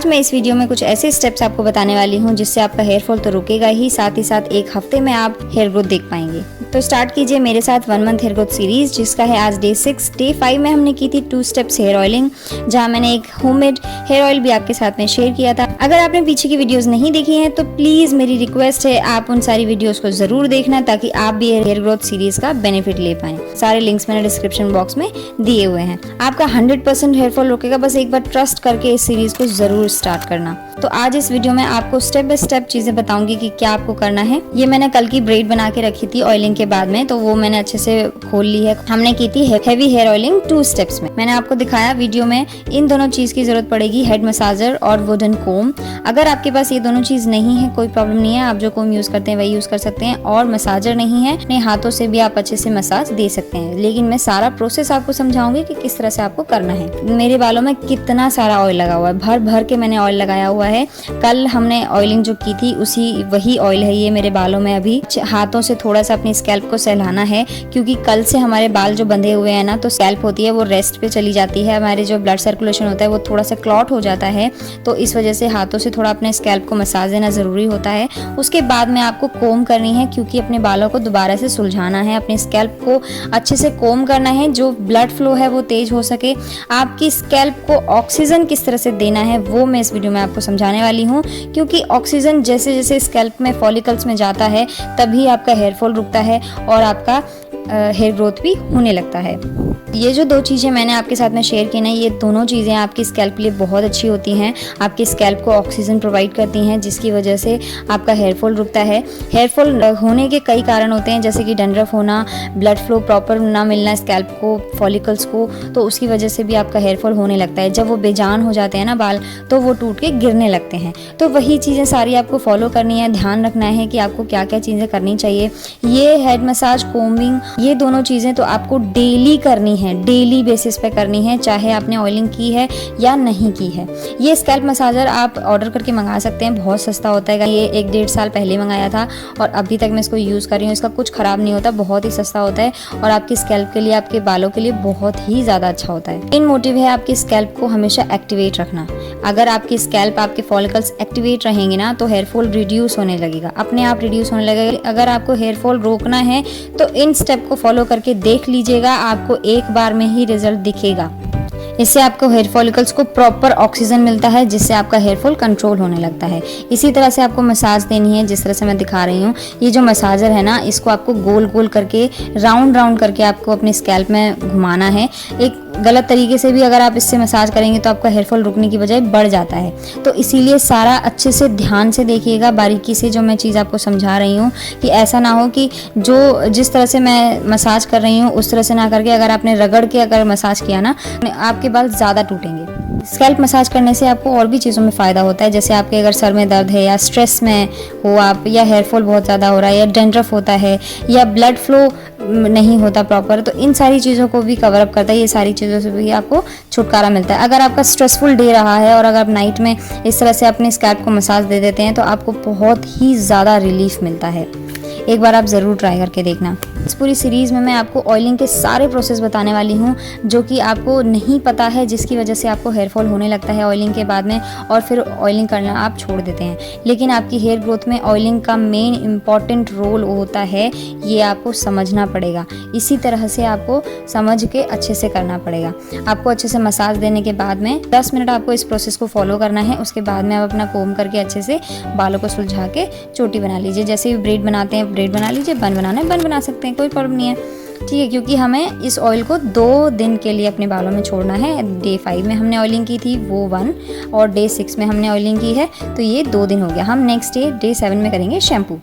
आज मैं इस वीडियो में कुछ ऐसे स्टेप्स आपको बताने वाली हूँ जिससे आपका हेयर फॉल तो रुकेगा ही, साथ ही साथ एक हफ्ते में आप हेयर ग्रोथ देख पाएंगे। तो स्टार्ट कीजिए मेरे साथ 1 मंथ हेयर ग्रोथ सीरीज, जिसका है आज डे 6। डे 5 में हमने की थी 2 स्टेप्स हेयर ऑयलिंग, जहाँ मैंने एक होममेड हेयर ऑयल भी आपके साथ में शेयर किया था। अगर आपने पीछे की वीडियोस नहीं देखी हैं तो प्लीज मेरी रिक्वेस्ट है आप उन सारी वीडियोस को जरूर देखना, ताकि आप भी हेयर ग्रोथ सीरीज का बेनिफिट ले पाएं। सारे लिंक्स मैंने डिस्क्रिप्शन बॉक्स में दिए हुए हैं। आपका 100% हेयर फॉल रुकेगा, बस एक बार ट्रस्ट करके इस सीरीज को जरूर स्टार्ट करना। तो आज इस वीडियो में आपको स्टेप बाय स्टेप चीजें बताऊंगी कि क्या आपको करना है। ये मैंने कल की ब्रेड बना के रखी थी ऑयलिंग के बाद में, तो वो मैंने अच्छे से खोल ली है। हमने की थी हेवी हेयर ऑयलिंग 2 स्टेप्स में। मैंने आपको दिखाया वीडियो में इन दोनों चीज की जरूरत पड़ेगी, हेड मसाजर और वुडन कोम। अगर आपके पास ये दोनों चीज नहीं है कोई प्रॉब्लम नहीं है, आप जो कोम यूज करते हैं वही यूज कर सकते हैं। और मसाजर नहीं है, अपने हाथों से भी आप अच्छे से मसाज दे सकते हैं। लेकिन मैं सारा प्रोसेस आपको समझाऊंगी कि किस तरह से आपको करना है। मेरे बालों में कितना सारा ऑयल लगा हुआ है, भर भर के मैंने ऑयल लगाया हुआ है। कल हमने ऑयलिंग जो की थी वही ऑयल है ये मेरे बालों में। अभी हाथों से थोड़ा सा अपनी स्कैल्प को सहलाना है, क्योंकि कल से हमारे बाल जो बंधे हुए हैं ना, तो स्कैल्प होती है वो रेस्ट पे चली जाती है। हमारे जो ब्लड सर्कुलेशन होता है वो थोड़ा सा क्लॉट हो जाता है, तो इस वजह से हाथों से थोड़ा अपने स्कैल्प को मसाज देना जरूरी होता है। उसके बाद में आपको कोम करनी है, क्योंकि अपने बालों को दोबारा से सुलझाना है, अपने स्कैल्प को अच्छे से कोम करना है, जो ब्लड फ्लो है वो तेज हो सके। आपकी स्कैल्प को ऑक्सीजन किस तरह से देना है वो मैं इस वीडियो में आपको समझाने वाली हूँ, क्योंकि ऑक्सीजन जैसे जैसे स्कैल्प में फॉलिकल्स में जाता है तभी आपका हेयर फॉल रुकता है और आपका हेयर ग्रोथ भी होने लगता है। ये जो 2 चीज़ें मैंने आपके साथ में शेयर की ना, ये दोनों चीज़ें आपकी स्कैल्प के लिए बहुत अच्छी होती हैं। आपकी स्कैल्प को ऑक्सीजन प्रोवाइड करती हैं, जिसकी वजह से आपका हेयर फॉल रुकता है। हेयर फॉल होने के कई कारण होते हैं, जैसे कि डैंड्रफ होना, ब्लड फ्लो प्रॉपर ना मिलना स्कैल्प को, फॉलिकल्स को, तो उसकी वजह से भी आपका हेयर फॉल होने लगता है। जब वो बेजान हो जाते हैं ना बाल, तो वो टूट के गिरने लगते हैं। तो वही चीज़ें सारी आपको फॉलो करनी है, ध्यान रखना है कि आपको क्या क्या चीज़ें करनी चाहिए। ये हेड मसाज, कोम्बिंग, ये दोनों चीज़ें तो आपको डेली करनी है, डेली बेसिस पे करनी है, चाहे आपने ऑयलिंग की है या नहीं की है। ये स्कैल्प मसाजर आप ऑर्डर करके मंगा सकते हैं, बहुत सस्ता होता है। ये 1-1.5 साल पहले मंगाया था और अभी तक मैं इसको यूज़ कर रही हूँ। इसका कुछ ख़राब नहीं होता, बहुत ही सस्ता होता है और आपकी स्कैल्प के लिए, आपके बालों के लिए बहुत ही ज़्यादा अच्छा होता है। मेन मोटिव है आपकी स्कैल्प को हमेशा एक्टिवेट रखना। अगर आपकी स्कैल्प, आपके फॉलिकल्स एक्टिवेट रहेंगे ना, तो हेयर फॉल रिड्यूस होने लगेगा, अपने आप रिड्यूस होने लगेगा। अगर आपको हेयर फॉल रोकना है तो इन स्टेप को फॉलो करके देख लीजिएगा, आपको एक बार में ही रिजल्ट दिखेगा। इससे आपको हेयर फॉलिकल्स को प्रॉपर ऑक्सीजन मिलता है, जिससे आपका हेयर फॉल कंट्रोल होने लगता है। इसी तरह से आपको मसाज देनी है, जिस तरह से मैं दिखा रही हूँ। ये जो मसाजर है ना, इसको आपको गोल गोल करके, राउंड राउंड करके आपको अपने स्कैल्प में घुमाना है। एक गलत तरीके से भी अगर आप इससे मसाज करेंगे तो आपका हेयर फॉल रुकने की बजाय बढ़ जाता है। तो इसीलिए सारा अच्छे से ध्यान से देखिएगा, बारीकी से जो मैं चीज़ आपको समझा रही हूँ, कि ऐसा ना हो कि जिस तरह से मैं मसाज कर रही हूँ उस तरह से ना करके, अगर आपने रगड़ के अगर मसाज किया ना, आपके बाल ज़्यादा टूटेंगे। स्कैल्प मसाज करने से आपको और भी चीज़ों में फ़ायदा होता है, जैसे आपके अगर सर में दर्द है या स्ट्रेस में हो आप, या हेयर फॉल बहुत ज़्यादा हो रहा है, या डैंड्रफ होता है, या ब्लड फ्लो नहीं होता प्रॉपर, तो इन सारी चीज़ों को भी कवर अप करता है। ये सारी चीज़ों से भी आपको छुटकारा मिलता है। अगर आपका स्ट्रेसफुल डे रहा है और अगर आप नाइट में इस तरह से अपने स्कैल्प को मसाज दे देते हैं तो आपको बहुत ही ज़्यादा रिलीफ मिलता है। एक बार आप ज़रूर ट्राई करके देखना। इस पूरी सीरीज़ में मैं आपको ऑयलिंग के सारे प्रोसेस बताने वाली हूँ, जो कि आपको नहीं पता है, जिसकी वजह से आपको हेयर फॉल होने लगता है ऑयलिंग के बाद में, और फिर ऑयलिंग करना आप छोड़ देते हैं। लेकिन आपकी हेयर ग्रोथ में ऑयलिंग का मेन इम्पॉर्टेंट रोल होता है, ये आपको समझना पड़ेगा। इसी तरह से आपको समझ के अच्छे से करना पड़ेगा। आपको अच्छे से मसाज देने के बाद में 10 मिनट आपको इस प्रोसेस को फॉलो करना है। उसके बाद में आप अपना कोम करके अच्छे से बालों को सुलझा के चोटी बना लीजिए। जैसे भी ब्रेड बनाते हैं ब्रेड बना लीजिए, बन बनाना है बन बना सकते हैं, कोई प्रॉब्लम नहीं है, ठीक है। क्योंकि हमें इस ऑयल को 2 दिन के लिए अपने बालों में छोड़ना है। डे 5 में हमने ऑयलिंग की थी, वो 1, और डे 6 में हमने ऑयलिंग की है, तो ये 2 दिन हो गया। हम नेक्स्ट डे 7 में करेंगे शैम्पू।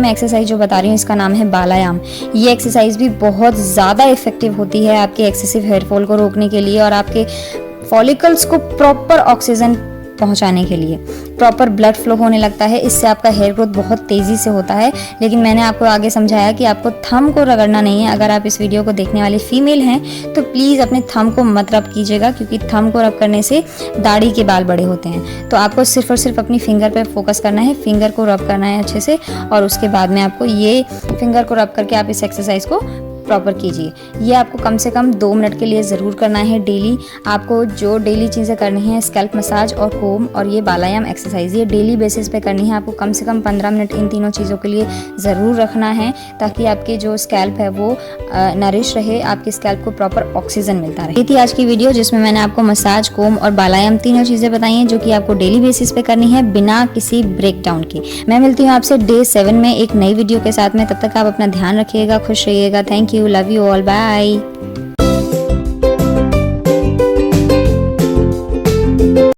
एक्सरसाइज जो बता रही हूँ इसका नाम है बालायाम। ये एक्सरसाइज भी बहुत ज़्यादा इफेक्टिव होती है आपके एक्सेसिव हेयर फॉल को रोकने के लिए और आपके फॉलिकल्स को प्रॉपर ऑक्सीजन पहुंचाने के लिए। प्रॉपर ब्लड फ्लो होने लगता है, इससे आपका हेयर ग्रोथ बहुत तेज़ी से होता है। लेकिन मैंने आपको आगे समझाया कि आपको थंब को रगड़ना नहीं है। अगर आप इस वीडियो को देखने वाली फीमेल हैं तो प्लीज़ अपने थंब को मत रब कीजिएगा, क्योंकि थंब को रब करने से दाढ़ी के बाल बड़े होते हैं। तो आपको सिर्फ और सिर्फ अपनी फिंगर पे फोकस करना है, फिंगर को रब करना है अच्छे से, और उसके बाद में आपको ये फिंगर को रब करके आप इस एक्सरसाइज को प्रॉपर कीजिए। ये आपको कम से कम 2 मिनट के लिए ज़रूर करना है डेली। आपको जो डेली चीज़ें करनी है, स्कैल्प मसाज और कोम और ये बालायाम एक्सरसाइज, ये डेली बेसिस पे करनी है। आपको कम से कम 15 मिनट इन तीनों चीज़ों के लिए ज़रूर रखना है, ताकि आपकी जो स्कैल्प है वो नरिश रहे, आपकी स्कैल्प को प्रॉपर ऑक्सीजन मिलता रहे। ये थी आज की वीडियो जिसमें मैंने आपको मसाज, कोम और बालायाम तीनों चीज़ें बताई हैं, जो कि आपको डेली बेसिस पे करनी है बिना किसी ब्रेक डाउन के। मैं मिलती हूँ आपसे डे 7 में एक नई वीडियो के साथ में। तब तक आप अपना ध्यान रखिएगा, खुश रहिएगा। Thank you, love you all, bye.